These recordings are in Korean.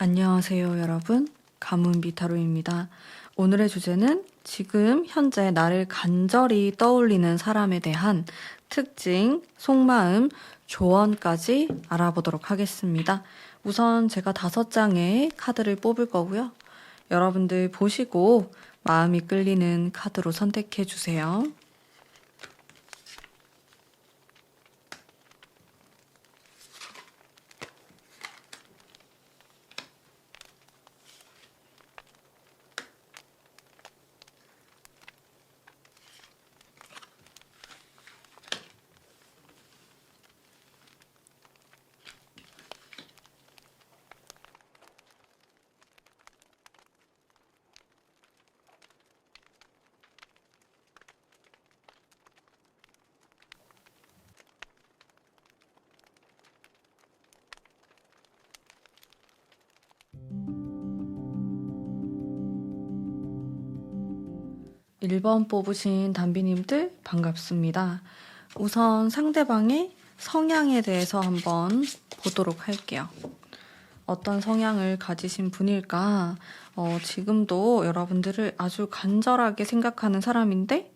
안녕하세요, 여러분. 가문 비타로입니다. 오늘의 주제는 지금 현재 나를 간절히 떠올리는 사람에 대한 특징, 속마음, 조언까지 알아보도록 하겠습니다. 우선 제가 5장의 카드를 뽑을 거고요. 여러분들 보시고 마음이 끌리는 카드로 선택해 주세요. 1번 뽑으신 담비님들 반갑습니다. 우선 상대방의 성향에 대해서 한번 보도록 할게요. 어떤 성향을 가지신 분일까? 지금도 여러분들을 아주 간절하게 생각하는 사람인데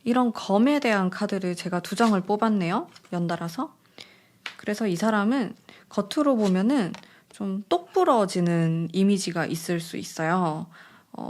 이런 검에 대한 카드를 제가 2장을 뽑았네요. 연달아서. 그래서 이 사람은 겉으로 보면은 좀 똑부러지는 이미지가 있을 수 있어요.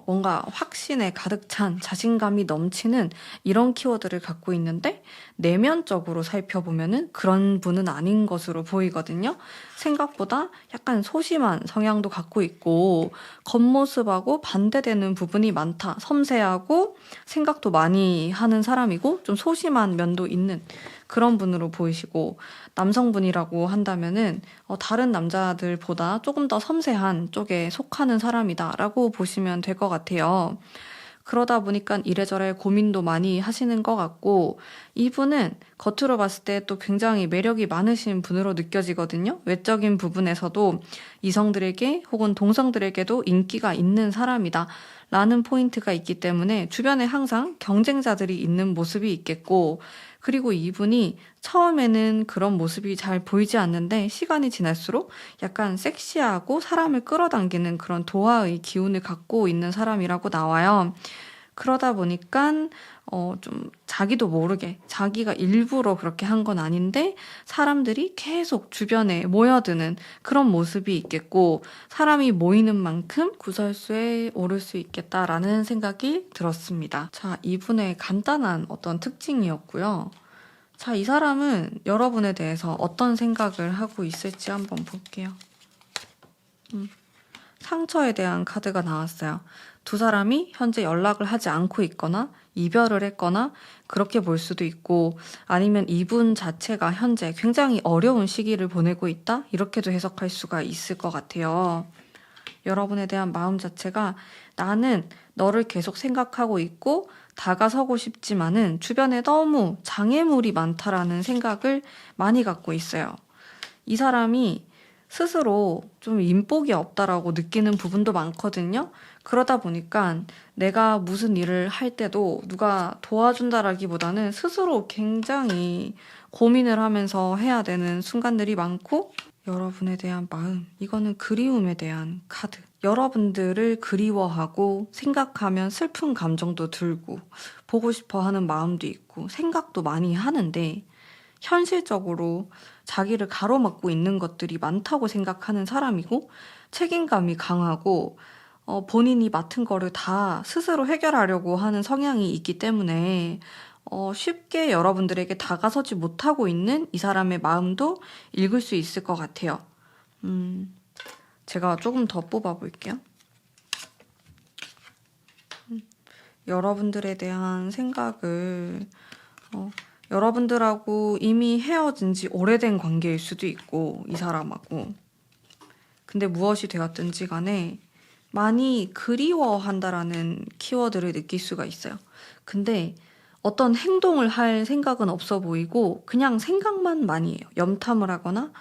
뭔가 확신에 가득 찬 자신감이 넘치는 이런 키워드를 갖고 있는데 내면적으로 살펴보면은 그런 분은 아닌 것으로 보이거든요. 생각보다 약간 소심한 성향도 갖고 있고 겉모습하고 반대되는 부분이 많다. 섬세하고 생각도 많이 하는 사람이고 좀 소심한 면도 있는 그런 분으로 보이시고 남성분이라고 한다면은 다른 남자들보다 조금 더 섬세한 쪽에 속하는 사람이다라고 보시면 될 것 같아요. 그러다 보니까 이래저래 고민도 많이 하시는 것 같고 이분은 겉으로 봤을 때 또 굉장히 매력이 많으신 분으로 느껴지거든요. 외적인 부분에서도 이성들에게 혹은 동성들에게도 인기가 있는 사람이다 라는 포인트가 있기 때문에 주변에 항상 경쟁자들이 있는 모습이 있겠고 그리고 이분이 처음에는 그런 모습이 잘 보이지 않는데 시간이 지날수록 약간 섹시하고 사람을 끌어당기는 그런 도화의 기운을 갖고 있는 사람이라고 나와요. 그러다 보니까 좀 자기도 모르게 자기가 일부러 그렇게 한 건 아닌데 사람들이 계속 주변에 모여드는 그런 모습이 있겠고 사람이 모이는 만큼 구설수에 오를 수 있겠다라는 생각이 들었습니다. 자, 이분의 간단한 어떤 특징이었고요. 자, 이 사람은 여러분에 대해서 어떤 생각을 하고 있을지 한번 볼게요. 상처에 대한 카드가 나왔어요. 두 사람이 현재 연락을 하지 않고 있거나 이별을 했거나 그렇게 볼 수도 있고 아니면 이분 자체가 현재 굉장히 어려운 시기를 보내고 있다? 이렇게도 해석할 수가 있을 것 같아요. 여러분에 대한 마음 자체가 나는 너를 계속 생각하고 있고 다가서고 싶지만은 주변에 너무 장애물이 많다라는 생각을 많이 갖고 있어요. 이 사람이 스스로 좀 인복이 없다라고 느끼는 부분도 많거든요. 그러다 보니까 내가 무슨 일을 할 때도 누가 도와준다라기보다는 스스로 굉장히 고민을 하면서 해야 되는 순간들이 많고 여러분에 대한 마음, 이거는 그리움에 대한 카드. 여러분들을 그리워하고 생각하면 슬픈 감정도 들고 보고 싶어 하는 마음도 있고 생각도 많이 하는데 현실적으로 자기를 가로막고 있는 것들이 많다고 생각하는 사람이고 책임감이 강하고 본인이 맡은 거를 다 스스로 해결하려고 하는 성향이 있기 때문에 쉽게 여러분들에게 다가서지 못하고 있는 이 사람의 마음도 읽을 수 있을 것 같아요. 제가 조금 더 뽑아볼게요. 여러분들에 대한 생각을 여러분들하고 이미 헤어진 지 오래된 관계일 수도 있고 이 사람하고 근데 무엇이 되었든지 간에 많이 그리워한다라는 키워드를 느낄 수가 있어요. 근데 어떤 행동을 할 생각은 없어 보이고 그냥 생각만 많이 해요. 염탐을 하거나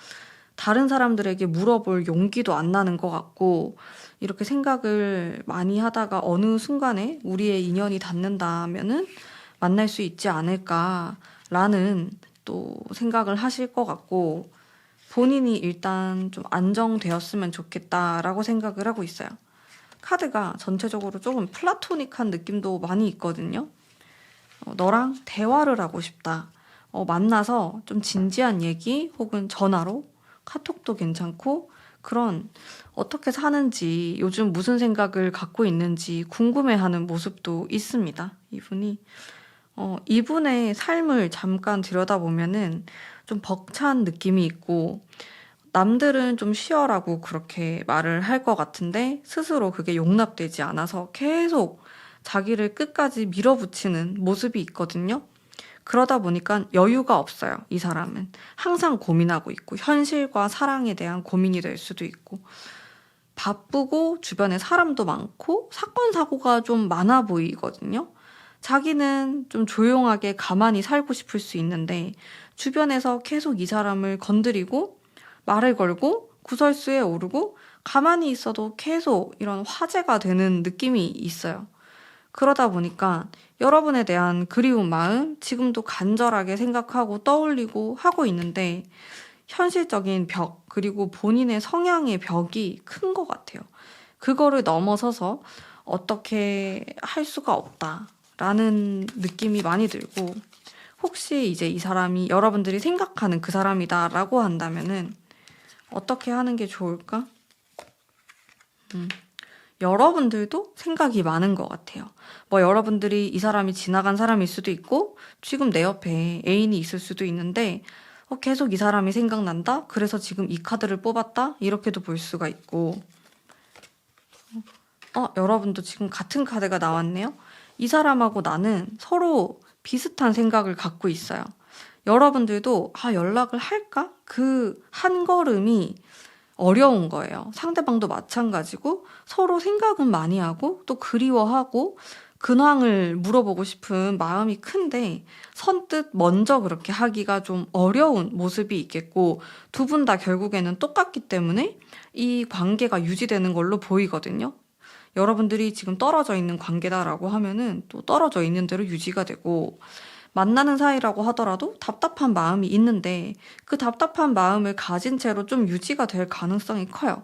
다른 사람들에게 물어볼 용기도 안 나는 것 같고 이렇게 생각을 많이 하다가 어느 순간에 우리의 인연이 닿는다면은 만날 수 있지 않을까라는 또 생각을 하실 것 같고 본인이 일단 좀 안정되었으면 좋겠다라고 생각을 하고 있어요. 카드가 전체적으로 조금 플라토닉한 느낌도 많이 있거든요. 너랑 대화를 하고 싶다. 만나서 좀 진지한 얘기 혹은 전화로 카톡도 괜찮고 그런 어떻게 사는지 요즘 무슨 생각을 갖고 있는지 궁금해하는 모습도 있습니다. 이분의 삶을 잠깐 들여다보면은 좀 벅찬 느낌이 있고 남들은 좀 쉬어라고 그렇게 말을 할 것 같은데 스스로 그게 용납되지 않아서 계속 자기를 끝까지 밀어붙이는 모습이 있거든요. 그러다 보니까 여유가 없어요, 이 사람은. 항상 고민하고 있고, 현실과 사랑에 대한 고민이 될 수도 있고, 바쁘고, 주변에 사람도 많고, 사건, 사고가 좀 많아 보이거든요. 자기는 좀 조용하게 가만히 살고 싶을 수 있는데, 주변에서 계속 이 사람을 건드리고, 말을 걸고, 구설수에 오르고, 가만히 있어도 계속 이런 화제가 되는 느낌이 있어요. 그러다 보니까 여러분에 대한 그리운 마음 지금도 간절하게 생각하고 떠올리고 하고 있는데 현실적인 벽 그리고 본인의 성향의 벽이 큰 것 같아요. 그거를 넘어서서 어떻게 할 수가 없다라는 느낌이 많이 들고 혹시 이제 이 사람이 여러분들이 생각하는 그 사람이다라고 한다면은 어떻게 하는 게 좋을까? 여러분들도 생각이 많은 것 같아요. 여러분들이 이 사람이 지나간 사람일 수도 있고, 지금 내 옆에 애인이 있을 수도 있는데, 계속 이 사람이 생각난다? 그래서 지금 이 카드를 뽑았다? 이렇게도 볼 수가 있고, 여러분도 지금 같은 카드가 나왔네요? 이 사람하고 나는 서로 비슷한 생각을 갖고 있어요. 여러분들도, 연락을 할까? 그 한 걸음이 어려운 거예요. 상대방도 마찬가지고 서로 생각은 많이 하고 또 그리워하고 근황을 물어보고 싶은 마음이 큰데 선뜻 먼저 그렇게 하기가 좀 어려운 모습이 있겠고 두 분 다 결국에는 똑같기 때문에 이 관계가 유지되는 걸로 보이거든요. 여러분들이 지금 떨어져 있는 관계다라고 하면은 또 떨어져 있는 대로 유지가 되고 만나는 사이라고 하더라도 답답한 마음이 있는데 그 답답한 마음을 가진 채로 좀 유지가 될 가능성이 커요.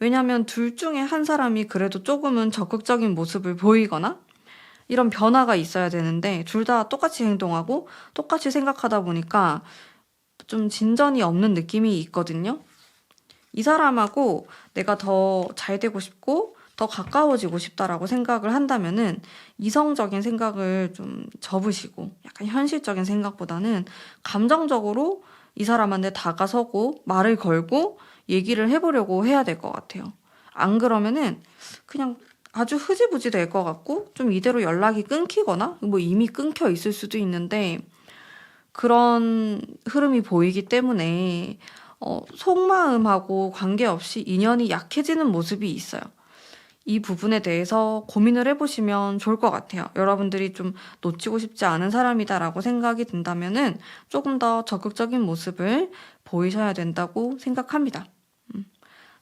왜냐하면 둘 중에 한 사람이 그래도 조금은 적극적인 모습을 보이거나 이런 변화가 있어야 되는데 둘 다 똑같이 행동하고 똑같이 생각하다 보니까 좀 진전이 없는 느낌이 있거든요. 이 사람하고 내가 더 잘 되고 싶고 더 가까워지고 싶다라고 생각을 한다면은 이성적인 생각을 좀 접으시고 약간 현실적인 생각보다는 감정적으로 이 사람한테 다가서고 말을 걸고 얘기를 해보려고 해야 될 것 같아요. 안 그러면은 그냥 아주 흐지부지 될 것 같고 좀 이대로 연락이 끊기거나 이미 끊겨 있을 수도 있는데 그런 흐름이 보이기 때문에 속마음하고 관계없이 인연이 약해지는 모습이 있어요. 이 부분에 대해서 고민을 해보시면 좋을 것 같아요. 여러분들이 좀 놓치고 싶지 않은 사람이다라고 생각이 든다면은 조금 더 적극적인 모습을 보이셔야 된다고 생각합니다.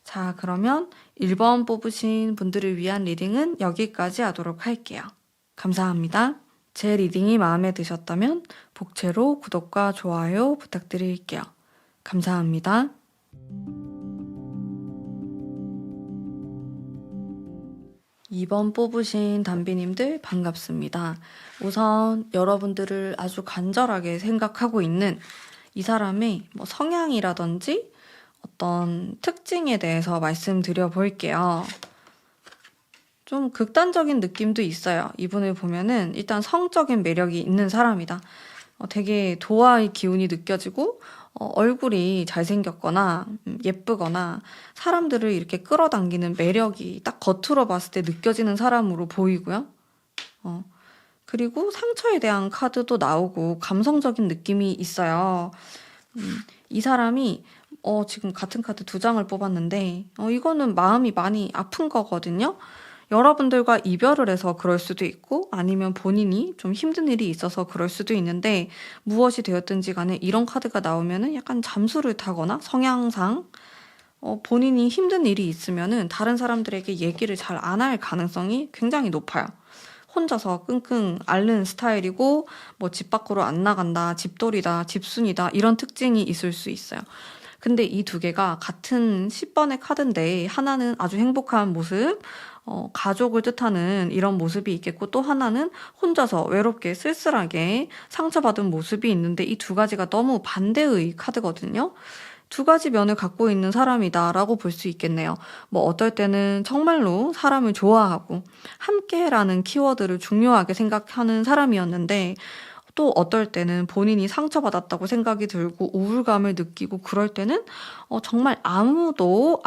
자, 그러면 1번 뽑으신 분들을 위한 리딩은 여기까지 하도록 할게요. 감사합니다. 제 리딩이 마음에 드셨다면 복채로 구독과 좋아요 부탁드릴게요. 감사합니다. 2번 뽑으신 담비님들 반갑습니다. 우선 여러분들을 아주 간절하게 생각하고 있는 이 사람의 성향이라든지 어떤 특징에 대해서 말씀드려 볼게요. 좀 극단적인 느낌도 있어요. 이분을 보면은 일단 성적인 매력이 있는 사람이다. 되게 도화의 기운이 느껴지고 얼굴이 잘생겼거나 예쁘거나 사람들을 이렇게 끌어당기는 매력이 딱 겉으로 봤을 때 느껴지는 사람으로 보이고요. 그리고 상처에 대한 카드도 나오고 감성적인 느낌이 있어요. 이 사람이 지금 같은 카드 2장을 뽑았는데 이거는 마음이 많이 아픈 거거든요. 여러분들과 이별을 해서 그럴 수도 있고 아니면 본인이 좀 힘든 일이 있어서 그럴 수도 있는데 무엇이 되었든지 간에 이런 카드가 나오면은 약간 잠수를 타거나 성향상 본인이 힘든 일이 있으면은 다른 사람들에게 얘기를 잘 안 할 가능성이 굉장히 높아요. 혼자서 끙끙 앓는 스타일이고 집 밖으로 안 나간다, 집돌이다, 집순이다 이런 특징이 있을 수 있어요. 근데 이 두 개가 같은 10번의 카드인데 하나는 아주 행복한 모습, 가족을 뜻하는 이런 모습이 있겠고 또 하나는 혼자서 외롭게 쓸쓸하게 상처받은 모습이 있는데 이 두 가지가 너무 반대의 카드거든요. 두 가지 면을 갖고 있는 사람이다라고 볼 수 있겠네요. 뭐 어떨 때는 정말로 사람을 좋아하고 함께라는 키워드를 중요하게 생각하는 사람이었는데 또 어떨 때는 본인이 상처받았다고 생각이 들고 우울감을 느끼고 그럴 때는 정말 아무도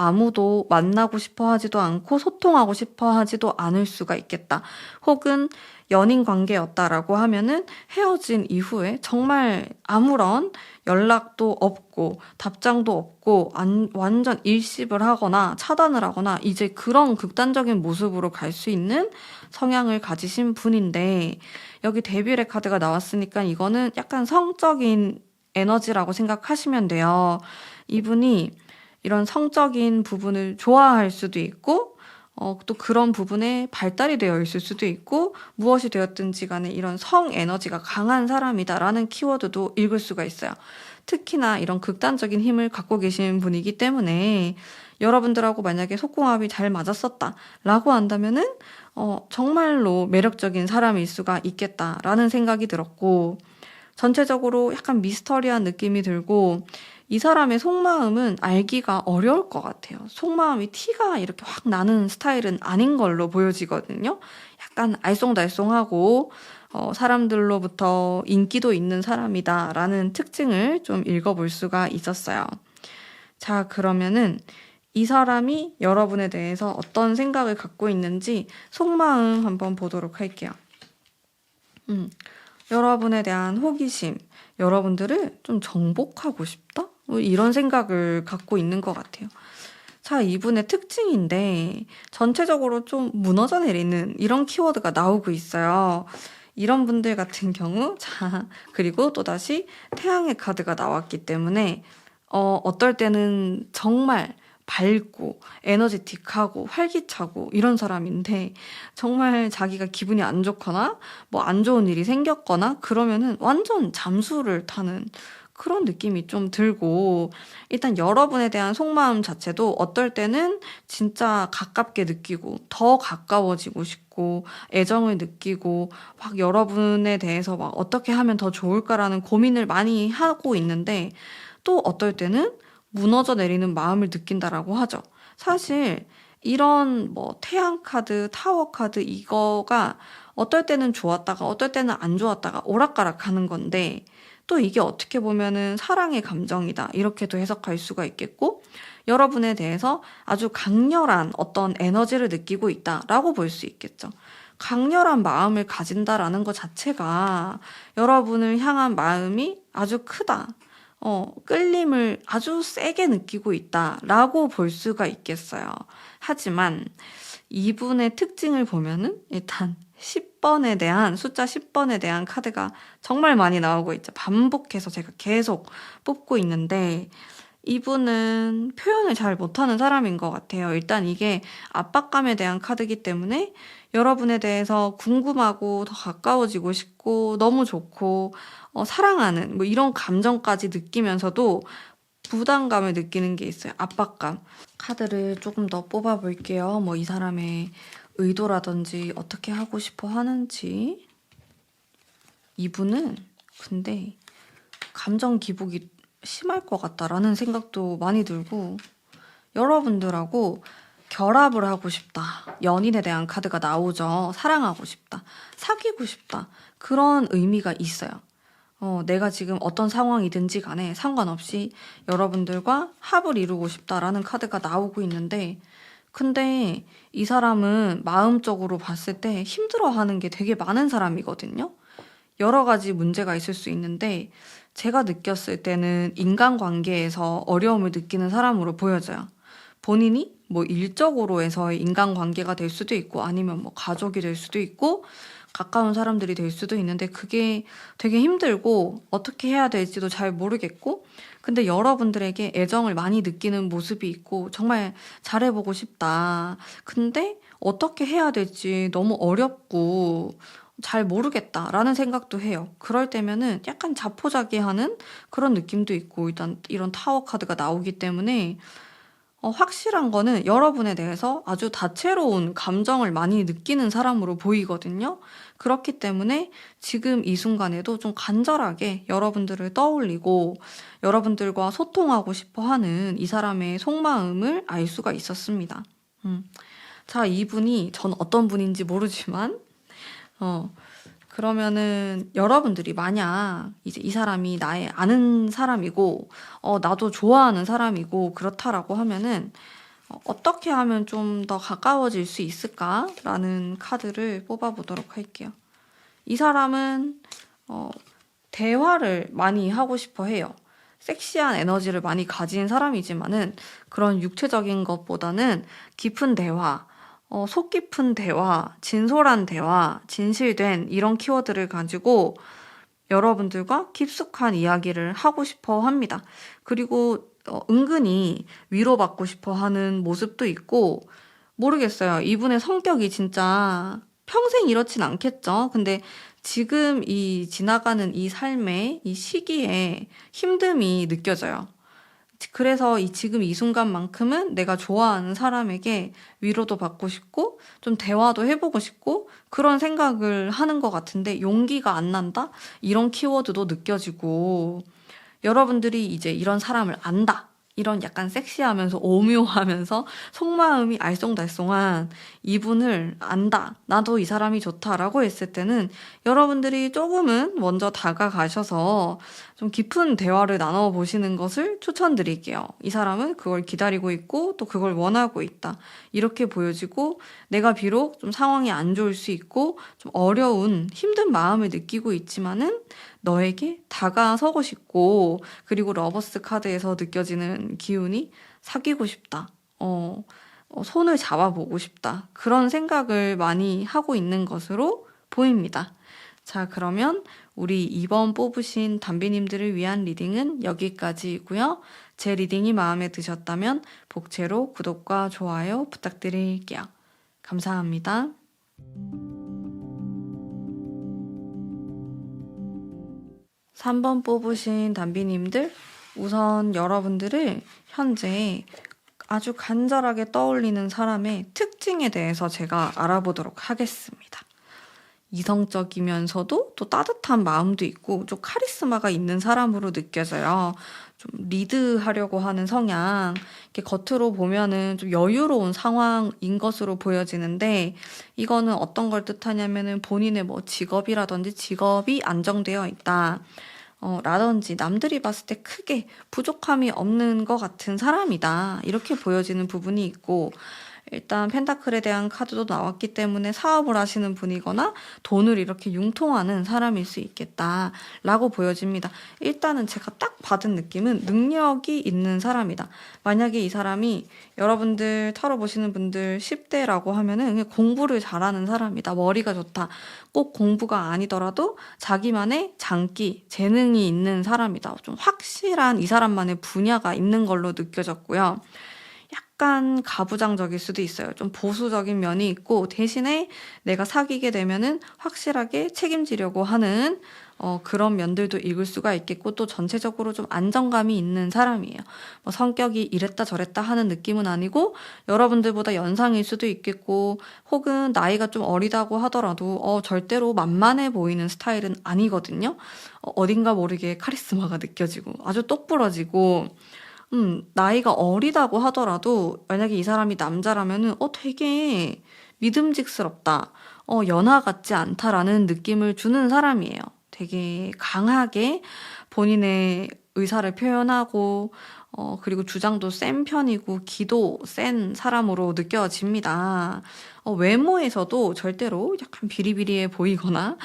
만나고 싶어 하지도 않고 소통하고 싶어 하지도 않을 수가 있겠다. 혹은 연인 관계였다라고 하면은 헤어진 이후에 정말 아무런 연락도 없고 답장도 없고 완전 일십을 하거나 차단을 하거나 이제 그런 극단적인 모습으로 갈 수 있는 성향을 가지신 분인데 여기 데빌의 카드가 나왔으니까 이거는 약간 성적인 에너지라고 생각하시면 돼요. 이분이 이런 성적인 부분을 좋아할 수도 있고 또 그런 부분에 발달이 되어 있을 수도 있고 무엇이 되었든지 간에 이런 성 에너지가 강한 사람이다라는 키워드도 읽을 수가 있어요. 특히나 이런 극단적인 힘을 갖고 계신 분이기 때문에 여러분들하고 만약에 속궁합이 잘 맞았었다라고 한다면은 정말로 매력적인 사람일 수가 있겠다라는 생각이 들었고 전체적으로 약간 미스터리한 느낌이 들고 이 사람의 속마음은 알기가 어려울 것 같아요. 속마음이 티가 이렇게 확 나는 스타일은 아닌 걸로 보여지거든요. 약간 알쏭달쏭하고 사람들로부터 인기도 있는 사람이다라는 특징을 좀 읽어볼 수가 있었어요. 자, 그러면은 이 사람이 여러분에 대해서 어떤 생각을 갖고 있는지 속마음 한번 보도록 할게요. 여러분에 대한 호기심, 여러분들을 좀 정복하고 싶다? 이런 생각을 갖고 있는 것 같아요. 자, 이분의 특징인데 전체적으로 좀 무너져 내리는 이런 키워드가 나오고 있어요. 이런 분들 같은 경우, 자, 그리고 또다시 태양의 카드가 나왔기 때문에 어떨 때는 정말 밝고 에너제틱하고 활기차고 이런 사람인데 정말 자기가 기분이 안 좋거나 뭐 안 좋은 일이 생겼거나 그러면은 완전 잠수를 타는 그런 느낌이 좀 들고 일단 여러분에 대한 속마음 자체도 어떨 때는 진짜 가깝게 느끼고 더 가까워지고 싶고 애정을 느끼고 막 여러분에 대해서 막 어떻게 하면 더 좋을까라는 고민을 많이 하고 있는데 또 어떨 때는 무너져 내리는 마음을 느낀다라고 하죠. 사실 이런 뭐 태양 카드, 타워 카드 이거가 어떨 때는 좋았다가 어떨 때는 안 좋았다가 오락가락 하는 건데 또 이게 어떻게 보면은 사랑의 감정이다 이렇게도 해석할 수가 있겠고 여러분에 대해서 아주 강렬한 어떤 에너지를 느끼고 있다라고 볼 수 있겠죠. 강렬한 마음을 가진다라는 것 자체가 여러분을 향한 마음이 아주 크다. 끌림을 아주 세게 느끼고 있다라고 볼 수가 있겠어요. 하지만 이분의 특징을 보면은 일단 10번에 대한 숫자 10번에 대한 카드가 정말 많이 나오고 있죠. 반복해서 제가 계속 뽑고 있는데 이분은 표현을 잘 못하는 사람인 것 같아요. 일단 이게 압박감에 대한 카드이기 때문에 여러분에 대해서 궁금하고 더 가까워지고 싶고 너무 좋고 사랑하는 뭐 이런 감정까지 느끼면서도 부담감을 느끼는 게 있어요. 압박감. 카드를 조금 더 뽑아볼게요. 뭐 이 사람의 의도라든지 어떻게 하고 싶어 하는지. 이분은 근데 감정 기복이 심할 것 같다라는 생각도 많이 들고 여러분들하고 결합을 하고 싶다. 연인에 대한 카드가 나오죠. 사랑하고 싶다. 사귀고 싶다. 그런 의미가 있어요. 내가 지금 어떤 상황이든지 간에 상관없이 여러분들과 합을 이루고 싶다라는 카드가 나오고 있는데 근데 이 사람은 마음적으로 봤을 때 힘들어하는 게 되게 많은 사람이거든요. 여러 가지 문제가 있을 수 있는데 제가 느꼈을 때는 인간관계에서 어려움을 느끼는 사람으로 보여져요. 본인이 뭐 일적으로 해서의 인간관계가 될 수도 있고 아니면 뭐 가족이 될 수도 있고 가까운 사람들이 될 수도 있는데 그게 되게 힘들고 어떻게 해야 될지도 잘 모르겠고 근데 여러분들에게 애정을 많이 느끼는 모습이 있고 정말 잘해보고 싶다. 근데 어떻게 해야 될지 너무 어렵고 잘 모르겠다라는 생각도 해요. 그럴 때면은 약간 자포자기하는 그런 느낌도 있고, 일단 이런 타워 카드가 나오기 때문에 확실한 거는 여러분에 대해서 아주 다채로운 감정을 많이 느끼는 사람으로 보이거든요. 그렇기 때문에 지금 이 순간에도 좀 간절하게 여러분들을 떠올리고 여러분들과 소통하고 싶어 하는 이 사람의 속마음을 알 수가 있었습니다. 자, 이분이 전 어떤 분인지 모르지만, 그러면은 여러분들이 만약 이제 이 사람이 나의 아는 사람이고, 나도 좋아하는 사람이고, 그렇다라고 하면은, 어떻게 하면 좀 더 가까워질 수 있을까라는 카드를 뽑아보도록 할게요. 이 사람은, 대화를 많이 하고 싶어 해요. 섹시한 에너지를 많이 가진 사람이지만은 그런 육체적인 것보다는 깊은 대화, 속 깊은 대화, 진솔한 대화, 진실된 이런 키워드를 가지고 여러분들과 깊숙한 이야기를 하고 싶어 합니다. 그리고 은근히 위로받고 싶어 하는 모습도 있고, 모르겠어요. 이분의 성격이 진짜 평생 이렇진 않겠죠. 근데 지금 이 지나가는 이 삶의 이 시기에 힘듦이 느껴져요. 그래서 지금 이 순간만큼은 내가 좋아하는 사람에게 위로도 받고 싶고, 좀 대화도 해보고 싶고, 그런 생각을 하는 것 같은데, 용기가 안 난다? 이런 키워드도 느껴지고, 여러분들이 이제 이런 사람을 안다. 이런 약간 섹시하면서 오묘하면서 속마음이 알쏭달쏭한 이분을 안다. 나도 이 사람이 좋다라고 했을 때는 여러분들이 조금은 먼저 다가가셔서 좀 깊은 대화를 나눠보시는 것을 추천드릴게요. 이 사람은 그걸 기다리고 있고 또 그걸 원하고 있다. 이렇게 보여지고, 내가 비록 좀 상황이 안 좋을 수 있고 좀 어려운 힘든 마음을 느끼고 있지만은 너에게 다가서고 싶고, 그리고 러버스 카드에서 느껴지는 기운이 사귀고 싶다. 손을 잡아보고 싶다. 그런 생각을 많이 하고 있는 것으로 보입니다. 자, 그러면 우리 이번 뽑으신 담비님들을 위한 리딩은 여기까지이고요. 제 리딩이 마음에 드셨다면 복채로 구독과 좋아요 부탁드릴게요. 감사합니다. 3번 뽑으신 담비님들, 우선 여러분들을 현재 아주 간절하게 떠올리는 사람의 특징에 대해서 제가 알아보도록 하겠습니다. 이성적이면서도 또 따뜻한 마음도 있고 좀 카리스마가 있는 사람으로 느껴져요. 좀 리드하려고 하는 성향, 이렇게 겉으로 보면은 좀 여유로운 상황인 것으로 보여지는데, 이거는 어떤 걸 뜻하냐면은 본인의 뭐 직업이라든지 직업이 안정되어 있다. 라든지 남들이 봤을 때 크게 부족함이 없는 것 같은 사람이다. 이렇게 보여지는 부분이 있고, 일단 펜타클에 대한 카드도 나왔기 때문에 사업을 하시는 분이거나 돈을 이렇게 융통하는 사람일 수 있겠다라고 보여집니다. 일단은 제가 딱 받은 느낌은 능력이 있는 사람이다. 만약에 이 사람이 여러분들 타로 보시는 분들 10대라고 하면은 그냥 공부를 잘하는 사람이다. 머리가 좋다. 꼭 공부가 아니더라도 자기만의 장기, 재능이 있는 사람이다. 좀 확실한 이 사람만의 분야가 있는 걸로 느껴졌고요. 약간 가부장적일 수도 있어요. 좀 보수적인 면이 있고, 대신에 내가 사귀게 되면은 확실하게 책임지려고 하는 그런 면들도 읽을 수가 있겠고, 또 전체적으로 좀 안정감이 있는 사람이에요. 뭐 성격이 이랬다 저랬다 하는 느낌은 아니고, 여러분들보다 연상일 수도 있겠고, 혹은 나이가 좀 어리다고 하더라도 절대로 만만해 보이는 스타일은 아니거든요. 어딘가 모르게 카리스마가 느껴지고 아주 똑부러지고, 나이가 어리다고 하더라도 만약에 이 사람이 남자라면은 되게 믿음직스럽다. 연하 같지 않다라는 느낌을 주는 사람이에요. 되게 강하게 본인의 의사를 표현하고, 그리고 주장도 센 편이고 기도 센 사람으로 느껴집니다. 외모에서도 절대로 약간 비리비리해 보이거나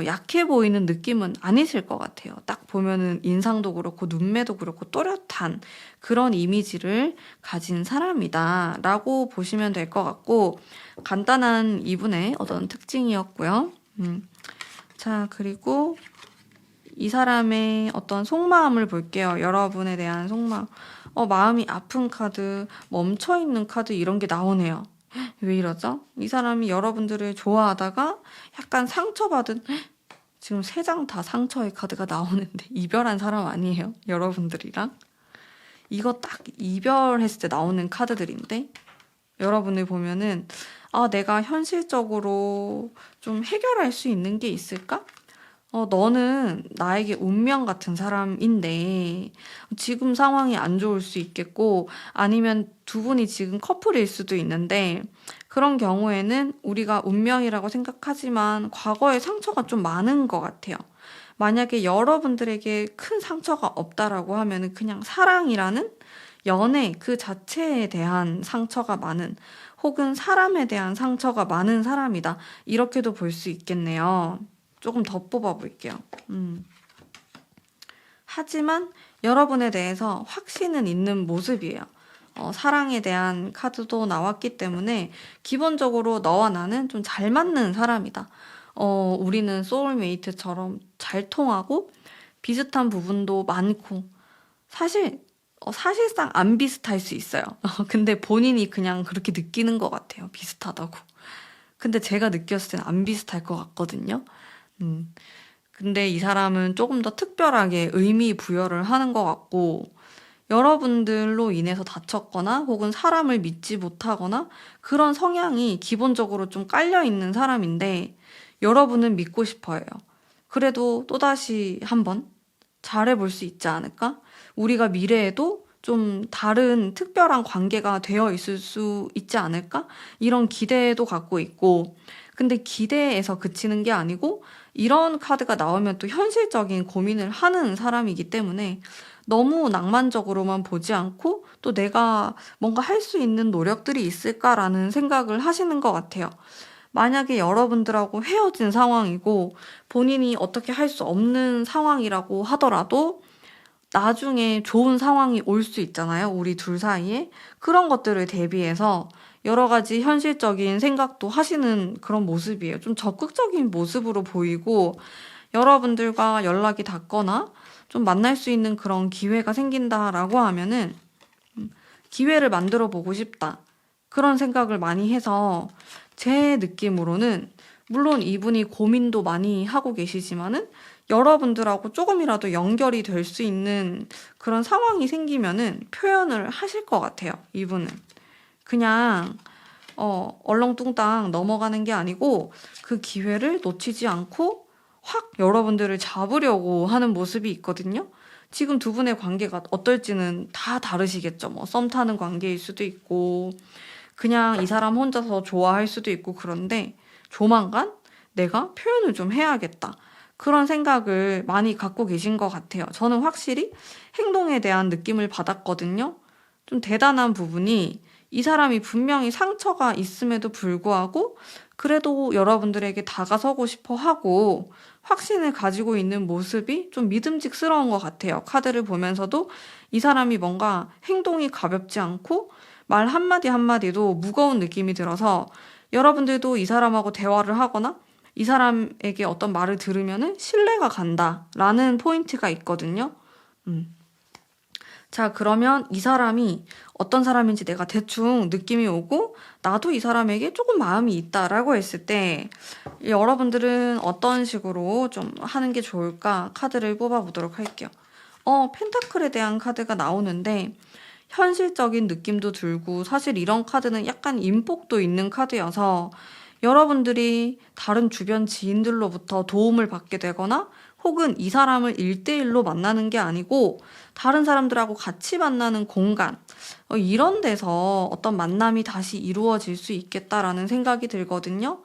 약해 보이는 느낌은 아니실 것 같아요. 딱 보면은 인상도 그렇고 눈매도 그렇고 또렷한 그런 이미지를 가진 사람이다 라고 보시면 될 것 같고, 간단한 이분의 어떤 특징이었고요. 자, 그리고 이 사람의 어떤 속마음을 볼게요. 여러분에 대한 속마음. 마음이 아픈 카드, 멈춰있는 카드 이런 게 나오네요. 왜 이러죠? 이 사람이 여러분들을 좋아하다가 약간 상처받은, 지금 3장 다 상처의 카드가 나오는데 이별한 사람 아니에요? 여러분들이랑? 이거 딱 이별했을 때 나오는 카드들인데 여러분을 보면은 내가 현실적으로 좀 해결할 수 있는 게 있을까? 너는 나에게 운명 같은 사람인데 지금 상황이 안 좋을 수 있겠고 아니면 두 분이 지금 커플일 수도 있는데 그런 경우에는 우리가 운명이라고 생각하지만 과거에 상처가 좀 많은 것 같아요. 만약에 여러분들에게 큰 상처가 없다라고 하면은 그냥 사랑이라는 연애 그 자체에 대한 상처가 많은 혹은 사람에 대한 상처가 많은 사람이다. 이렇게도 볼 수 있겠네요. 조금 더 뽑아볼게요. 하지만 여러분에 대해서 확신은 있는 모습이에요. 사랑에 대한 카드도 나왔기 때문에 기본적으로 너와 나는 좀 잘 맞는 사람이다. 우리는 소울메이트처럼 잘 통하고 비슷한 부분도 많고 사실상 안 비슷할 수 있어요. 근데 본인이 그냥 그렇게 느끼는 것 같아요. 비슷하다고. 근데 제가 느꼈을 때는 안 비슷할 것 같거든요. 근데 이 사람은 조금 더 특별하게 의미 부여를 하는 것 같고, 여러분들로 인해서 다쳤거나 혹은 사람을 믿지 못하거나 그런 성향이 기본적으로 좀 깔려있는 사람인데, 여러분은 믿고 싶어요. 그래도 또다시 한번 잘해볼 수 있지 않을까? 우리가 미래에도 좀 다른 특별한 관계가 되어 있을 수 있지 않을까? 이런 기대도 갖고 있고, 근데 기대에서 그치는 게 아니고, 이런 카드가 나오면 또 현실적인 고민을 하는 사람이기 때문에 너무 낭만적으로만 보지 않고 또 내가 뭔가 할 수 있는 노력들이 있을까라는 생각을 하시는 것 같아요. 만약에 여러분들하고 헤어진 상황이고 본인이 어떻게 할 수 없는 상황이라고 하더라도 나중에 좋은 상황이 올 수 있잖아요. 우리 둘 사이에. 그런 것들을 대비해서 여러 가지 현실적인 생각도 하시는 그런 모습이에요. 좀 적극적인 모습으로 보이고 여러분들과 연락이 닿거나 좀 만날 수 있는 그런 기회가 생긴다라고 하면은 기회를 만들어 보고 싶다. 그런 생각을 많이 해서 제 느낌으로는 물론 이분이 고민도 많이 하고 계시지만은 여러분들하고 조금이라도 연결이 될 수 있는 그런 상황이 생기면은 표현을 하실 것 같아요. 이분은. 그냥 얼렁뚱땅 넘어가는 게 아니고 그 기회를 놓치지 않고 확 여러분들을 잡으려고 하는 모습이 있거든요. 지금 두 분의 관계가 어떨지는 다 다르시겠죠. 뭐 썸 타는 관계일 수도 있고 그냥 이 사람 혼자서 좋아할 수도 있고 그런데 조만간 내가 표현을 좀 해야겠다. 그런 생각을 많이 갖고 계신 것 같아요. 저는 확실히 행동에 대한 느낌을 받았거든요. 좀 대단한 부분이 이 사람이 분명히 상처가 있음에도 불구하고 그래도 여러분들에게 다가서고 싶어 하고 확신을 가지고 있는 모습이 좀 믿음직스러운 것 같아요. 카드를 보면서도 이 사람이 뭔가 행동이 가볍지 않고 말 한마디 한마디도 무거운 느낌이 들어서 여러분들도 이 사람하고 대화를 하거나 이 사람에게 어떤 말을 들으면은 신뢰가 간다라는 포인트가 있거든요. 자, 그러면 이 사람이 어떤 사람인지 내가 대충 느낌이 오고 나도 이 사람에게 조금 마음이 있다라고 했을 때 여러분들은 어떤 식으로 좀 하는 게 좋을까? 카드를 뽑아보도록 할게요. 펜타클에 대한 카드가 나오는데 현실적인 느낌도 들고 사실 이런 카드는 약간 인복도 있는 카드여서 여러분들이 다른 주변 지인들로부터 도움을 받게 되거나 혹은 이 사람을 1대1로 만나는 게 아니고 다른 사람들하고 같이 만나는 공간 이런 데서 어떤 만남이 다시 이루어질 수 있겠다라는 생각이 들거든요.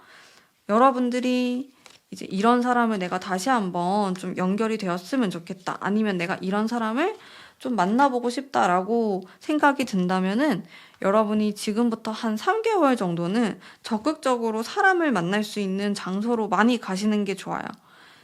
여러분들이 이제 이런 사람을 내가 다시 한번 좀 연결이 되었으면 좋겠다. 아니면 내가 이런 사람을 좀 만나보고 싶다라고 생각이 든다면은 여러분이 지금부터 한 3개월 정도는 적극적으로 사람을 만날 수 있는 장소로 많이 가시는 게 좋아요.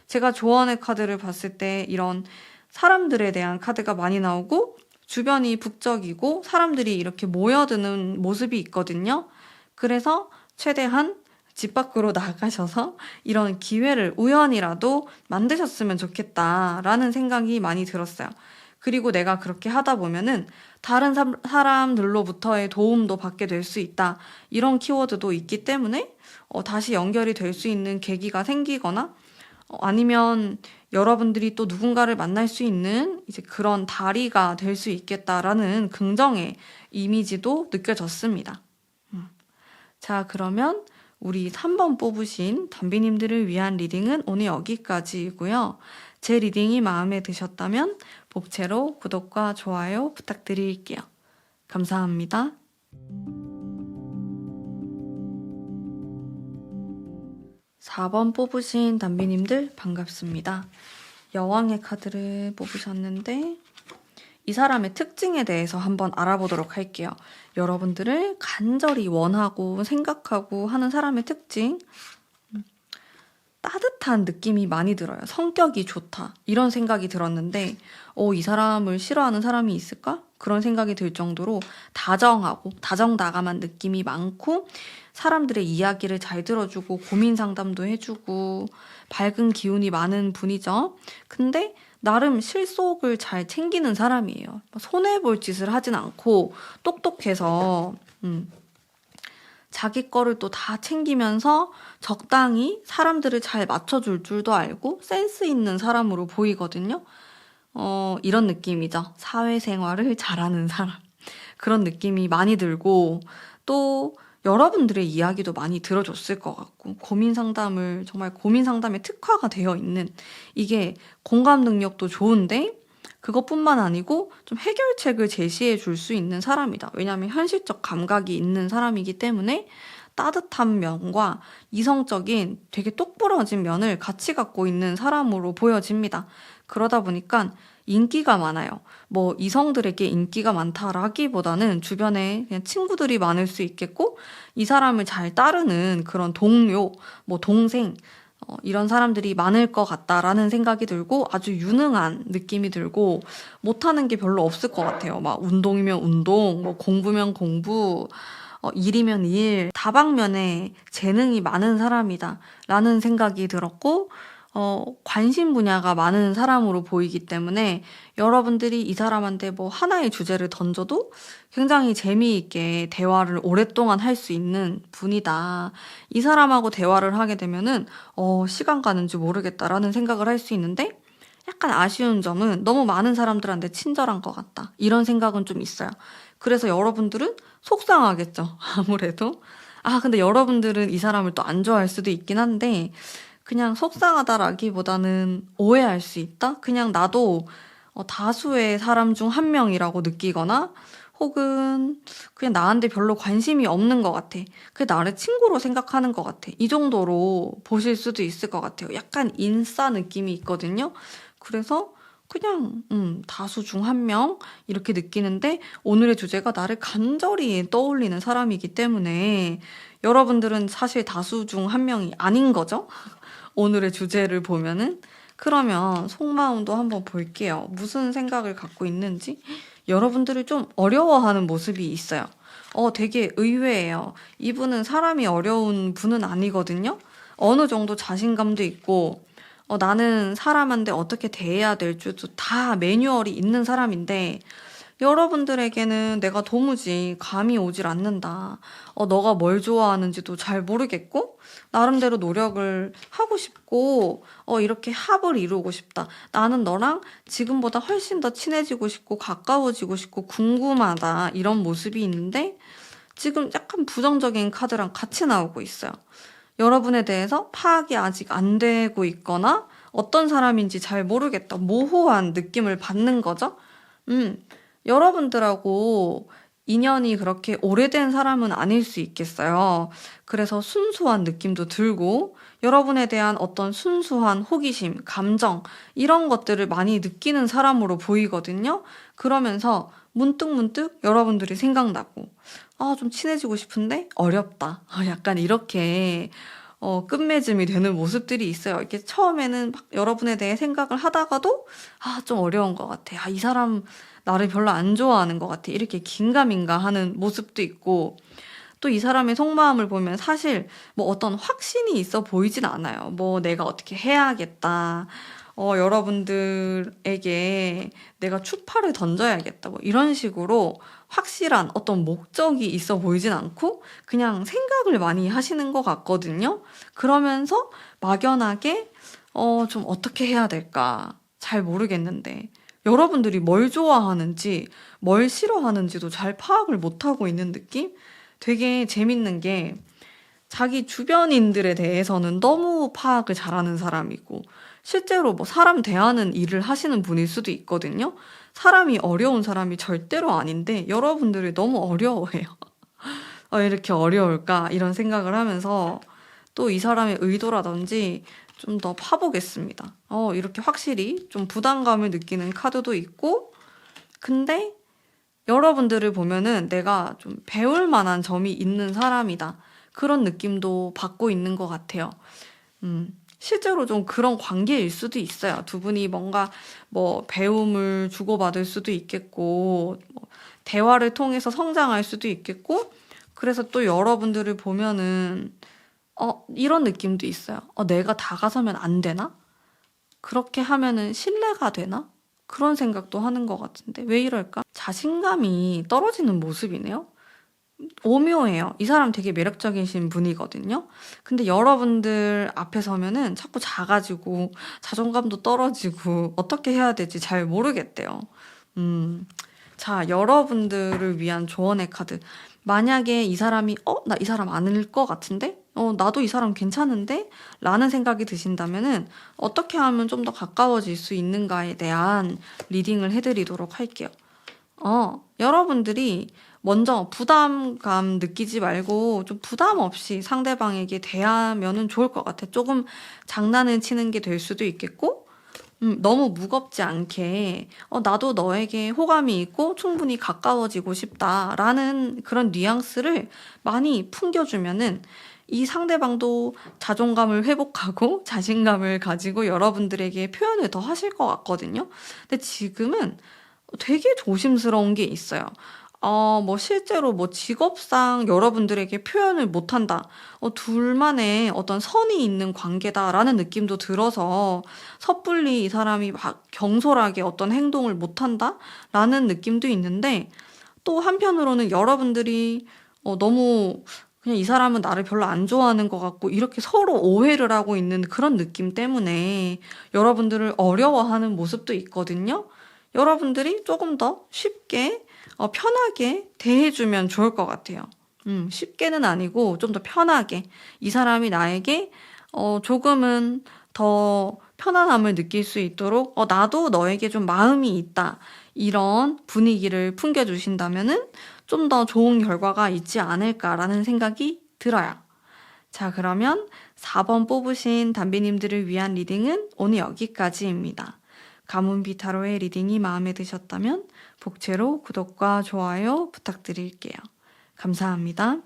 제가 조언의 카드를 봤을 때 이런 사람들에 대한 카드가 많이 나오고 주변이 북적이고 사람들이 이렇게 모여드는 모습이 있거든요. 그래서 최대한 집 밖으로 나가셔서 이런 기회를 우연이라도 만드셨으면 좋겠다라는 생각이 많이 들었어요. 그리고 내가 그렇게 하다 보면은 다른 사람들로부터의 도움도 받게 될 수 있다. 이런 키워드도 있기 때문에 다시 연결이 될 수 있는 계기가 생기거나 아니면 여러분들이 또 누군가를 만날 수 있는 이제 그런 다리가 될 수 있겠다라는 긍정의 이미지도 느껴졌습니다. 자, 그러면 우리 3번 뽑으신 담비님들을 위한 리딩은 오늘 여기까지이고요. 제 리딩이 마음에 드셨다면 복채로 구독과 좋아요 부탁드릴게요. 감사합니다. 4번 뽑으신 담비님들 반갑습니다. 여왕의 카드를 뽑으셨는데 이 사람의 특징에 대해서 한번 알아보도록 할게요. 여러분들을 간절히 원하고 생각하고 하는 사람의 특징, 따뜻한 느낌이 많이 들어요. 성격이 좋다. 이런 생각이 들었는데 이 사람을 싫어하는 사람이 있을까? 그런 생각이 들 정도로 다정하고 다정다감한 느낌이 많고 사람들의 이야기를 잘 들어주고 고민 상담도 해주고 밝은 기운이 많은 분이죠. 근데 나름 실속을 잘 챙기는 사람이에요. 손해볼 짓을 하진 않고 똑똑해서 자기 거를 또 다 챙기면서 적당히 사람들을 잘 맞춰줄 줄도 알고 센스 있는 사람으로 보이거든요. 이런 느낌이죠. 사회생활을 잘하는 사람. 그런 느낌이 많이 들고 또 여러분들의 이야기도 많이 들어줬을 것 같고 고민 상담을 정말 고민 상담에 특화가 되어 있는 이게 공감 능력도 좋은데 그것뿐만 아니고 좀 해결책을 제시해 줄 수 있는 사람이다. 왜냐하면 현실적 감각이 있는 사람이기 때문에 따뜻한 면과 이성적인 되게 똑부러진 면을 같이 갖고 있는 사람으로 보여집니다. 그러다 보니까 인기가 많아요. 뭐 이성들에게 인기가 많다라기보다는 주변에 그냥 친구들이 많을 수 있겠고 이 사람을 잘 따르는 그런 동료, 뭐 동생 이런 사람들이 많을 것 같다라는 생각이 들고 아주 유능한 느낌이 들고 못하는 게 별로 없을 것 같아요. 막 운동이면 운동, 뭐 공부면 공부, 일이면 일, 다방면에 재능이 많은 사람이다 라는 생각이 들었고 관심 분야가 많은 사람으로 보이기 때문에 여러분들이 이 사람한테 뭐 하나의 주제를 던져도 굉장히 재미있게 대화를 오랫동안 할 수 있는 분이다. 이 사람하고 대화를 하게 되면은 시간 가는 줄 모르겠다라는 생각을 할 수 있는데 약간 아쉬운 점은 너무 많은 사람들한테 친절한 것 같다. 이런 생각은 좀 있어요. 그래서 여러분들은 속상하겠죠. 아무래도. 근데 여러분들은 이 사람을 또 안 좋아할 수도 있긴 한데 그냥 속상하다라기보다는 오해할 수 있다? 그냥 나도 다수의 사람 중 한 명이라고 느끼거나 혹은 그냥 나한테 별로 관심이 없는 것 같아. 그냥 나를 친구로 생각하는 것 같아. 이 정도로 보실 수도 있을 것 같아요. 약간 인싸 느낌이 있거든요. 그래서 그냥 다수 중 한 명 이렇게 느끼는데 오늘의 주제가 나를 간절히 떠올리는 사람이기 때문에 여러분들은 사실 다수 중 한 명이 아닌 거죠. 오늘의 주제를 보면은 그러면 속마음도 한번 볼게요. 무슨 생각을 갖고 있는지 여러분들을 좀 어려워하는 모습이 있어요. 되게 의외예요. 이분은 사람이 어려운 분은 아니거든요. 어느 정도 자신감도 있고 나는 사람한테 어떻게 대해야 될 줄도 다 매뉴얼이 있는 사람인데 여러분들에게는 내가 도무지 감이 오질 않는다. 너가 뭘 좋아하는지도 잘 모르겠고 나름대로 노력을 하고 싶고 이렇게 합을 이루고 싶다. 나는 너랑 지금보다 훨씬 더 친해지고 싶고 가까워지고 싶고 궁금하다. 이런 모습이 있는데 지금 약간 부정적인 카드랑 같이 나오고 있어요. 여러분에 대해서 파악이 아직 안 되고 있거나 어떤 사람인지 잘 모르겠다. 모호한 느낌을 받는 거죠. 여러분들하고 인연이 그렇게 오래된 사람은 아닐 수 있겠어요. 그래서 순수한 느낌도 들고 여러분에 대한 어떤 순수한 호기심, 감정 이런 것들을 많이 느끼는 사람으로 보이거든요. 그러면서 문득문득 여러분들이 생각나고 좀 친해지고 싶은데 어렵다. 약간 이렇게 끝맺음이 되는 모습들이 있어요. 이렇게 처음에는 막 여러분에 대해 생각을 하다가도 좀 어려운 것 같아. 이 사람 나를 별로 안 좋아하는 것 같아. 이렇게 긴가민가 하는 모습도 있고 또 이 사람의 속마음을 보면 사실 뭐 어떤 확신이 있어 보이진 않아요. 뭐 내가 어떻게 해야겠다. 여러분들에게 내가 추파를 던져야겠다. 뭐 이런 식으로 확실한 어떤 목적이 있어 보이진 않고 그냥 생각을 많이 하시는 것 같거든요. 그러면서 막연하게 좀 어떻게 해야 될까 잘 모르겠는데 여러분들이 뭘 좋아하는지 뭘 싫어하는지도 잘 파악을 못하고 있는 느낌? 되게 재밌는 게 자기 주변인들에 대해서는 너무 파악을 잘하는 사람이고 실제로 뭐 사람 대하는 일을 하시는 분일 수도 있거든요. 사람이 어려운 사람이 절대로 아닌데 여러분들이 너무 어려워해요. 이렇게 어려울까? 이런 생각을 하면서 또 이 사람의 의도라든지 좀 더 파보겠습니다. 이렇게 확실히 좀 부담감을 느끼는 카드도 있고 근데 여러분들을 보면은 내가 좀 배울 만한 점이 있는 사람이다. 그런 느낌도 받고 있는 것 같아요. 실제로 좀 그런 관계일 수도 있어요. 두 분이 뭔가 뭐 배움을 주고받을 수도 있겠고, 뭐 대화를 통해서 성장할 수도 있겠고, 그래서 또 여러분들을 보면은, 이런 느낌도 있어요. 내가 다가서면 안 되나? 그렇게 하면은 신뢰가 되나? 그런 생각도 하는 것 같은데, 왜 이럴까? 자신감이 떨어지는 모습이네요. 오묘해요. 이 사람 되게 매력적이신 분이거든요. 근데 여러분들 앞에 서면은 자꾸 작아지고 자존감도 떨어지고 어떻게 해야 될지 잘 모르겠대요. 자, 여러분들을 위한 조언의 카드. 만약에 이 사람이 나 이 사람 아닐 것 같은데? 나도 이 사람 괜찮은데? 라는 생각이 드신다면은 어떻게 하면 좀 더 가까워질 수 있는가에 대한 리딩을 해드리도록 할게요. 여러분들이 먼저 부담감 느끼지 말고 좀 부담 없이 상대방에게 대하면은 좋을 것 같아. 조금 장난을 치는 게 될 수도 있겠고, 너무 무겁지 않게, 나도 너에게 호감이 있고 충분히 가까워지고 싶다라는 그런 뉘앙스를 많이 풍겨주면은 이 상대방도 자존감을 회복하고 자신감을 가지고 여러분들에게 표현을 더 하실 것 같거든요. 근데 지금은 되게 조심스러운 게 있어요. 뭐 실제로 뭐 직업상 여러분들에게 표현을 못한다. 둘만의 어떤 선이 있는 관계다라는 느낌도 들어서 섣불리 이 사람이 막 경솔하게 어떤 행동을 못한다라는 느낌도 있는데 또 한편으로는 여러분들이 너무 그냥 이 사람은 나를 별로 안 좋아하는 것 같고 이렇게 서로 오해를 하고 있는 그런 느낌 때문에 여러분들을 어려워하는 모습도 있거든요. 여러분들이 조금 더 쉽게 편하게 대해주면 좋을 것 같아요. 쉽게는 아니고 좀 더 편하게 이 사람이 나에게 조금은 더 편안함을 느낄 수 있도록 나도 너에게 좀 마음이 있다. 이런 분위기를 풍겨주신다면은 좀 더 좋은 결과가 있지 않을까라는 생각이 들어요. 자, 그러면 4번 뽑으신 담비님들을 위한 리딩은 오늘 여기까지입니다. 가문비 타로의 리딩이 마음에 드셨다면 복채로 구독과 좋아요 부탁드릴게요. 감사합니다.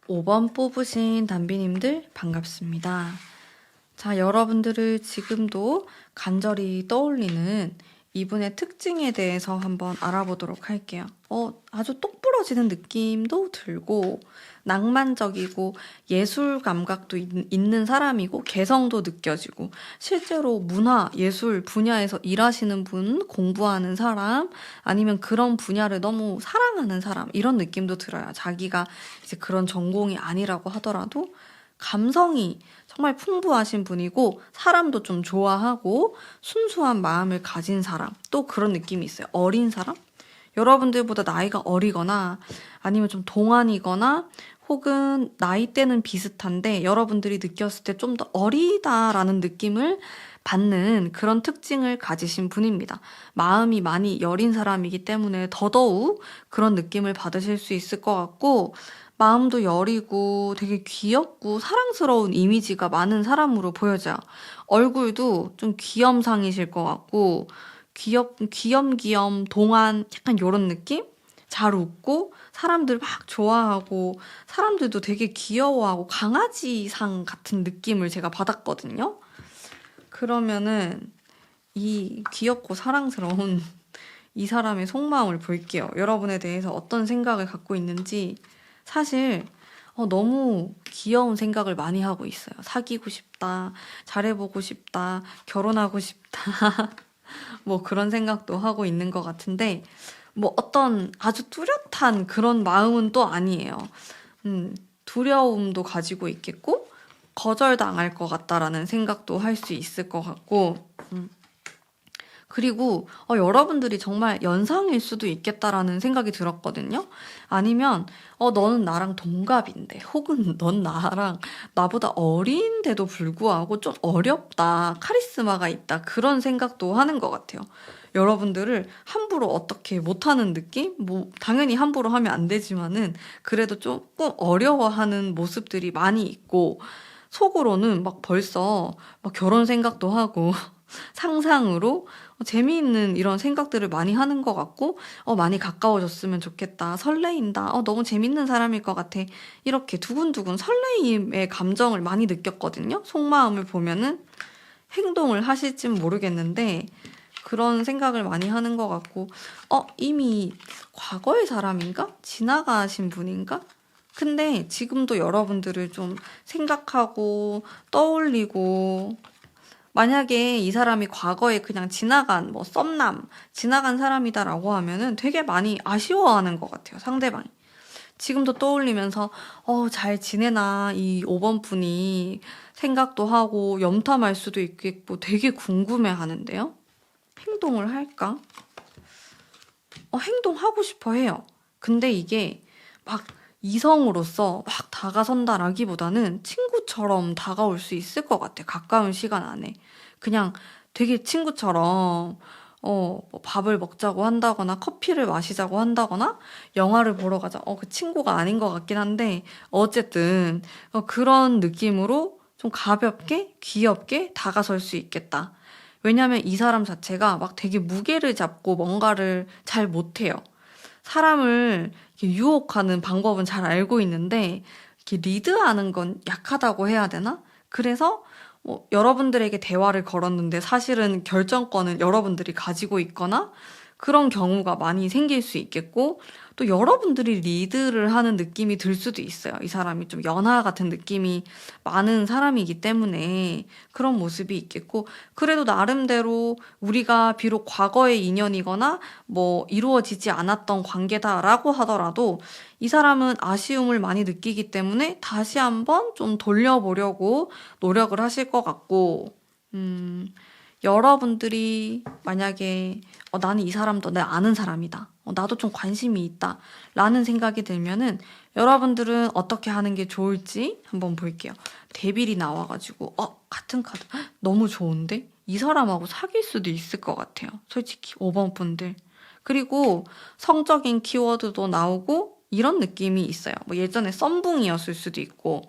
5번 뽑으신 담비님들 반갑습니다. 자, 여러분들을 지금도 간절히 떠올리는 이분의 특징에 대해서 한번 알아보도록 할게요. 아주 똑부러지는 느낌도 들고 낭만적이고 예술 감각도 있는 사람이고 개성도 느껴지고 실제로 문화, 예술 분야에서 일하시는 분, 공부하는 사람 아니면 그런 분야를 너무 사랑하는 사람 이런 느낌도 들어요. 자기가 이제 그런 전공이 아니라고 하더라도 감성이 정말 풍부하신 분이고 사람도 좀 좋아하고 순수한 마음을 가진 사람 또 그런 느낌이 있어요. 어린 사람? 여러분들보다 나이가 어리거나 아니면 좀 동안이거나 혹은 나이대는 비슷한데 여러분들이 느꼈을 때 좀 더 어리다라는 느낌을 받는 그런 특징을 가지신 분입니다. 마음이 많이 여린 사람이기 때문에 더더욱 그런 느낌을 받으실 수 있을 것 같고 마음도 여리고 되게 귀엽고 사랑스러운 이미지가 많은 사람으로 보여져요. 얼굴도 좀 귀염상이실 것 같고 귀염귀염 동안 약간 요런 느낌? 잘 웃고 사람들 막 좋아하고 사람들도 되게 귀여워하고 강아지상 같은 느낌을 제가 받았거든요. 그러면은 이 귀엽고 사랑스러운 이 사람의 속마음을 볼게요. 여러분에 대해서 어떤 생각을 갖고 있는지 사실 너무 귀여운 생각을 많이 하고 있어요. 사귀고 싶다, 잘해보고 싶다, 결혼하고 싶다. 뭐 그런 생각도 하고 있는 것 같은데, 뭐 어떤 아주 뚜렷한 그런 마음은 또 아니에요. 두려움도 가지고 있겠고, 거절당할 것 같다라는 생각도 할 수 있을 것 같고, 그리고 여러분들이 정말 연상일 수도 있겠다라는 생각이 들었거든요. 아니면 너는 나랑 동갑인데 혹은 넌 나보다 어린데도 불구하고 좀 어렵다, 카리스마가 있다 그런 생각도 하는 것 같아요. 여러분들을 함부로 어떻게 못하는 느낌? 뭐 당연히 함부로 하면 안 되지만은 그래도 조금 어려워하는 모습들이 많이 있고 속으로는 막 벌써 막 결혼 생각도 하고 상상으로 재미있는 이런 생각들을 많이 하는 것 같고, 많이 가까워졌으면 좋겠다. 설레인다. 너무 재밌는 사람일 것 같아. 이렇게 두근두근 설레임의 감정을 많이 느꼈거든요. 속마음을 보면은 행동을 하실진 모르겠는데, 그런 생각을 많이 하는 것 같고, 이미 과거의 사람인가? 지나가신 분인가? 근데 지금도 여러분들을 좀 생각하고 떠올리고 만약에 이 사람이 과거에 그냥 지나간 뭐 썸남 지나간 사람이다라고 하면은 되게 많이 아쉬워하는 것 같아요, 상대방이. 지금도 떠올리면서 잘 지내나 이 5번 분이 생각도 하고 염탐할 수도 있겠고 되게 궁금해 하는데요. 행동을 할까? 행동하고 싶어 해요. 근데 이게 막 이성으로서 막 다가선다라기보다는 친구처럼 다가올 수 있을 것 같아. 가까운 시간 안에. 그냥 되게 친구처럼 뭐 밥을 먹자고 한다거나 커피를 마시자고 한다거나 영화를 보러 가자. 그 친구가 아닌 것 같긴 한데 어쨌든 그런 느낌으로 좀 가볍게 귀엽게 다가설 수 있겠다. 왜냐면 이 사람 자체가 막 되게 무게를 잡고 뭔가를 잘 못해요. 사람을 이렇게 유혹하는 방법은 잘 알고 있는데 이렇게 리드하는 건 약하다고 해야 되나? 그래서 뭐 여러분들에게 대화를 걸었는데 사실은 결정권은 여러분들이 가지고 있거나 그런 경우가 많이 생길 수 있겠고 또 여러분들이 리드를 하는 느낌이 들 수도 있어요. 이 사람이 좀 연하 같은 느낌이 많은 사람이기 때문에 그런 모습이 있겠고 그래도 나름대로 우리가 비록 과거의 인연이거나 뭐 이루어지지 않았던 관계다라고 하더라도 이 사람은 아쉬움을 많이 느끼기 때문에 다시 한번 좀 돌려보려고 노력을 하실 것 같고 여러분들이 만약에 나는 이 사람도 내 아는 사람이다. 나도 좀 관심이 있다. 라는 생각이 들면은 여러분들은 어떻게 하는 게 좋을지 한번 볼게요. 데빌이 나와가지고 같은 카드 너무 좋은데? 이 사람하고 사귈 수도 있을 것 같아요. 솔직히 5번 분들. 그리고 성적인 키워드도 나오고 이런 느낌이 있어요. 뭐 예전에 썸붕이었을 수도 있고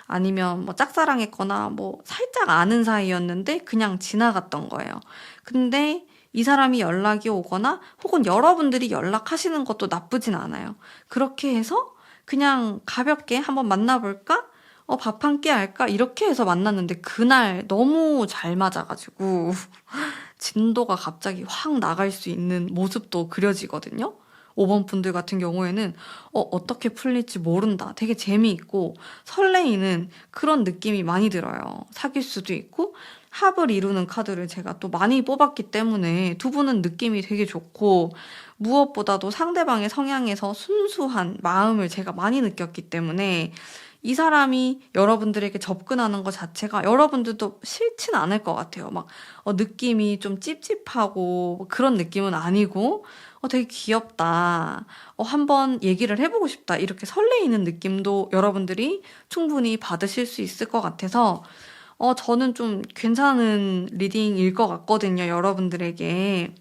아니면 뭐 짝사랑했거나 뭐 살짝 아는 사이였는데 그냥 지나갔던 거예요. 근데 이 사람이 연락이 오거나 혹은 여러분들이 연락하시는 것도 나쁘진 않아요. 그렇게 해서 그냥 가볍게 한번 만나볼까? 밥 한 끼 할까? 이렇게 해서 만났는데 그날 너무 잘 맞아가지고 진도가 갑자기 확 나갈 수 있는 모습도 그려지거든요. 5번 분들 같은 경우에는 어떻게 풀릴지 모른다. 되게 재미있고 설레이는 그런 느낌이 많이 들어요. 사귈 수도 있고 합을 이루는 카드를 제가 또 많이 뽑았기 때문에 두 분은 느낌이 되게 좋고 무엇보다도 상대방의 성향에서 순수한 마음을 제가 많이 느꼈기 때문에 이 사람이 여러분들에게 접근하는 것 자체가 여러분들도 싫진 않을 것 같아요. 막 느낌이 좀 찝찝하고 뭐 그런 느낌은 아니고 되게 귀엽다. 한번 얘기를 해보고 싶다. 이렇게 설레이는 느낌도 여러분들이 충분히 받으실 수 있을 것 같아서 저는 좀 괜찮은 리딩일 것 같거든요. 여러분들에게.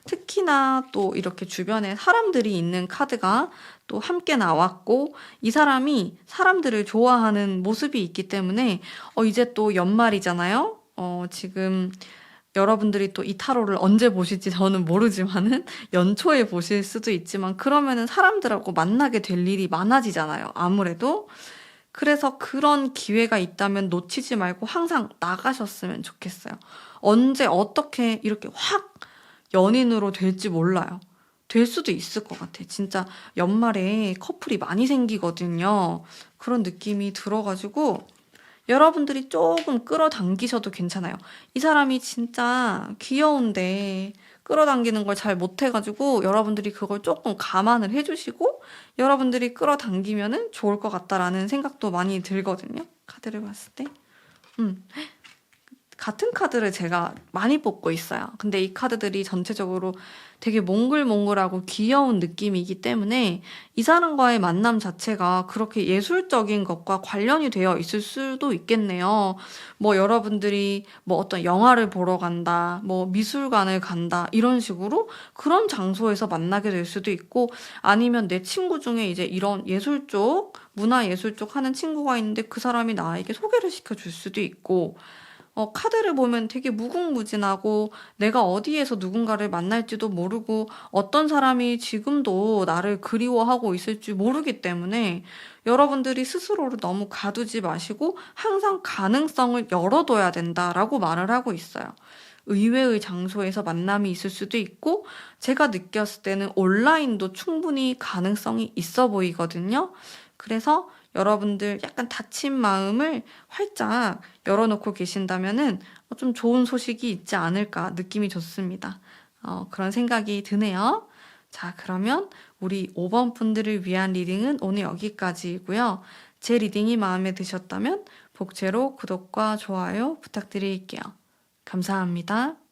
특히나 또 이렇게 주변에 사람들이 있는 카드가 또 함께 나왔고 이 사람이 사람들을 좋아하는 모습이 있기 때문에 이제 또 연말이잖아요. 지금 여러분들이 또 이 타로를 언제 보실지 저는 모르지만은 연초에 보실 수도 있지만 그러면은 사람들하고 만나게 될 일이 많아지잖아요. 아무래도. 그래서 그런 기회가 있다면 놓치지 말고 항상 나가셨으면 좋겠어요. 언제 어떻게 이렇게 확 연인으로 될지 몰라요. 될 수도 있을 것 같아. 진짜 연말에 커플이 많이 생기거든요. 그런 느낌이 들어가지고 여러분들이 조금 끌어당기셔도 괜찮아요. 이 사람이 진짜 귀여운데 끌어당기는 걸 잘 못해가지고 여러분들이 그걸 조금 감안을 해주시고 여러분들이 끌어당기면은 좋을 것 같다라는 생각도 많이 들거든요. 카드를 봤을 때. 같은 카드를 제가 많이 뽑고 있어요. 근데 이 카드들이 전체적으로 되게 몽글몽글하고 귀여운 느낌이기 때문에 이 사람과의 만남 자체가 그렇게 예술적인 것과 관련이 되어 있을 수도 있겠네요. 뭐 여러분들이 뭐 어떤 영화를 보러 간다, 뭐 미술관을 간다, 이런 식으로 그런 장소에서 만나게 될 수도 있고 아니면 내 친구 중에 이제 이런 예술 쪽, 문화 예술 쪽 하는 친구가 있는데 그 사람이 나에게 소개를 시켜줄 수도 있고 카드를 보면 되게 무궁무진하고 내가 어디에서 누군가를 만날지도 모르고 어떤 사람이 지금도 나를 그리워하고 있을지 모르기 때문에 여러분들이 스스로를 너무 가두지 마시고 항상 가능성을 열어둬야 된다라고 말을 하고 있어요. 의외의 장소에서 만남이 있을 수도 있고 제가 느꼈을 때는 온라인도 충분히 가능성이 있어 보이거든요. 그래서 여러분들 약간 다친 마음을 활짝 열어놓고 계신다면은 좀 좋은 소식이 있지 않을까 느낌이 좋습니다. 그런 생각이 드네요. 자, 그러면 우리 5번 분들을 위한 리딩은 오늘 여기까지이고요. 제 리딩이 마음에 드셨다면 복제로 구독과 좋아요 부탁드릴게요. 감사합니다.